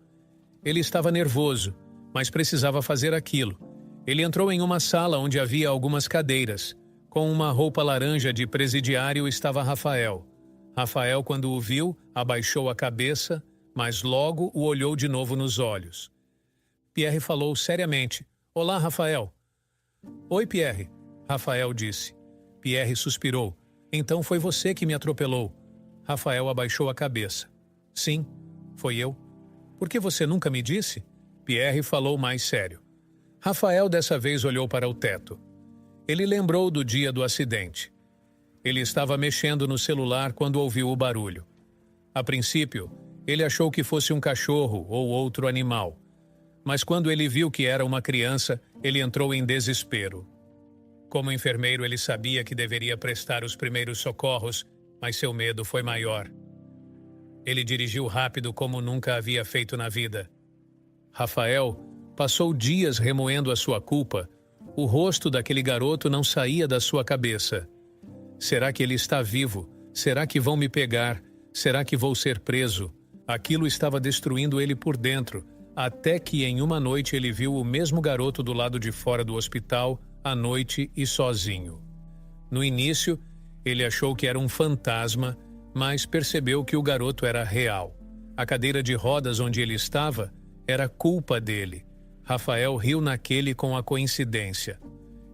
Ele estava nervoso, mas precisava fazer aquilo. Ele entrou em uma sala onde havia algumas cadeiras. Com uma roupa laranja de presidiário estava Rafael. Rafael, quando o viu, abaixou a cabeça, mas logo o olhou de novo nos olhos. Pierre falou seriamente: Olá, Rafael. Oi, Pierre, Rafael disse. Pierre suspirou. Então foi você que me atropelou. Rafael abaixou a cabeça. Sim, foi eu. Por que você nunca me disse? Pierre falou mais sério. Rafael dessa vez olhou para o teto. Ele lembrou do dia do acidente. Ele estava mexendo no celular quando ouviu o barulho. A princípio, ele achou que fosse um cachorro ou outro animal. Mas quando ele viu que era uma criança, ele entrou em desespero. Como enfermeiro, ele sabia que deveria prestar os primeiros socorros, mas seu medo foi maior. Ele dirigiu rápido como nunca havia feito na vida. Rafael passou dias remoendo a sua culpa. O rosto daquele garoto não saía da sua cabeça. Será que ele está vivo? Será que vão me pegar? Será que vou ser preso? Aquilo estava destruindo ele por dentro, até que em uma noite ele viu o mesmo garoto do lado de fora do hospital, à noite e sozinho. No início, ele achou que era um fantasma, mas percebeu que o garoto era real. A cadeira de rodas onde ele estava era culpa dele. Rafael riu naquele com a coincidência.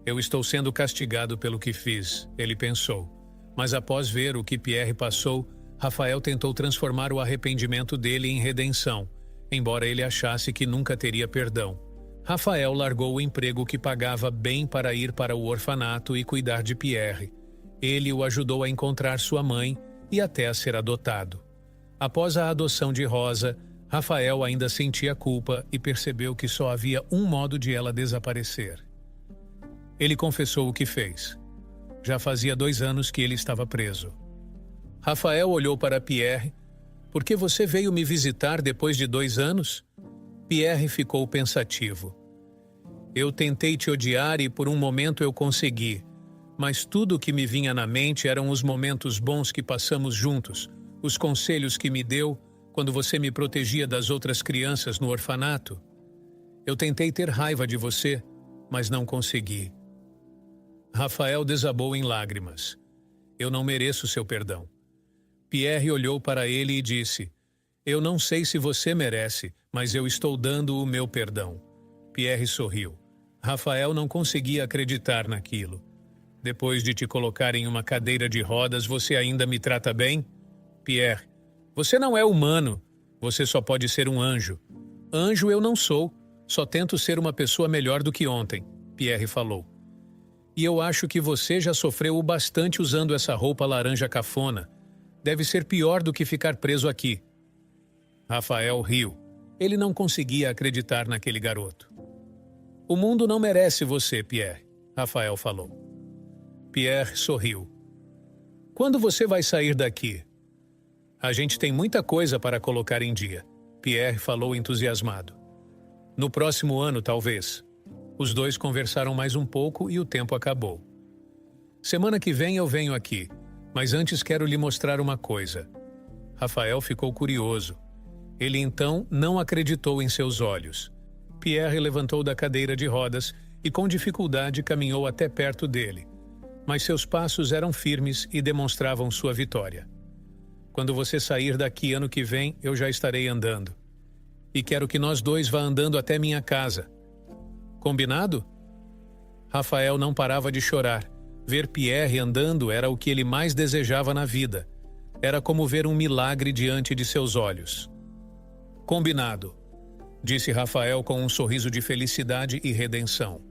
Eu estou sendo castigado pelo que fiz, ele pensou. Mas após ver o que Pierre passou, Rafael tentou transformar o arrependimento dele em redenção, embora ele achasse que nunca teria perdão. Rafael largou o emprego que pagava bem para ir para o orfanato e cuidar de Pierre. Ele o ajudou a encontrar sua mãe e até a ser adotado. Após a adoção de Rosa, Rafael ainda sentia culpa e percebeu que só havia um modo de ela desaparecer. Ele confessou o que fez. Já fazia 2 anos que ele estava preso. Rafael olhou para Pierre. Por que você veio me visitar depois de 2 anos? Pierre ficou pensativo. Eu tentei te odiar e por um momento eu consegui. Mas tudo o que me vinha na mente eram os momentos bons que passamos juntos, os conselhos que me deu quando você me protegia das outras crianças no orfanato. Eu tentei ter raiva de você, mas não consegui. Rafael desabou em lágrimas. Eu não mereço seu perdão. Pierre olhou para ele e disse: Eu não sei se você merece, mas eu estou dando o meu perdão. Pierre sorriu. Rafael não conseguia acreditar naquilo. Depois de te colocar em uma cadeira de rodas, você ainda me trata bem? Pierre, você não é humano. Você só pode ser um anjo. Anjo eu não sou. Só tento ser uma pessoa melhor do que ontem, Pierre falou. E eu acho que você já sofreu o bastante usando essa roupa laranja cafona. Deve ser pior do que ficar preso aqui. Rafael riu. Ele não conseguia acreditar naquele garoto. O mundo não merece você, Pierre, Rafael falou. Pierre sorriu. Quando você vai sair daqui? A gente tem muita coisa para colocar em dia, Pierre falou entusiasmado. No próximo ano, talvez. Os dois conversaram mais um pouco e o tempo acabou. Semana que vem eu venho aqui, mas antes quero lhe mostrar uma coisa. Rafael ficou curioso. Ele então não acreditou em seus olhos. Pierre levantou da cadeira de rodas e com dificuldade caminhou até perto dele. Mas seus passos eram firmes e demonstravam sua vitória. Quando você sair daqui ano que vem, eu já estarei andando. E quero que nós dois vá andando até minha casa. Combinado? Rafael não parava de chorar. Ver Pierre andando era o que ele mais desejava na vida. Era como ver um milagre diante de seus olhos. Combinado, disse Rafael com um sorriso de felicidade e redenção.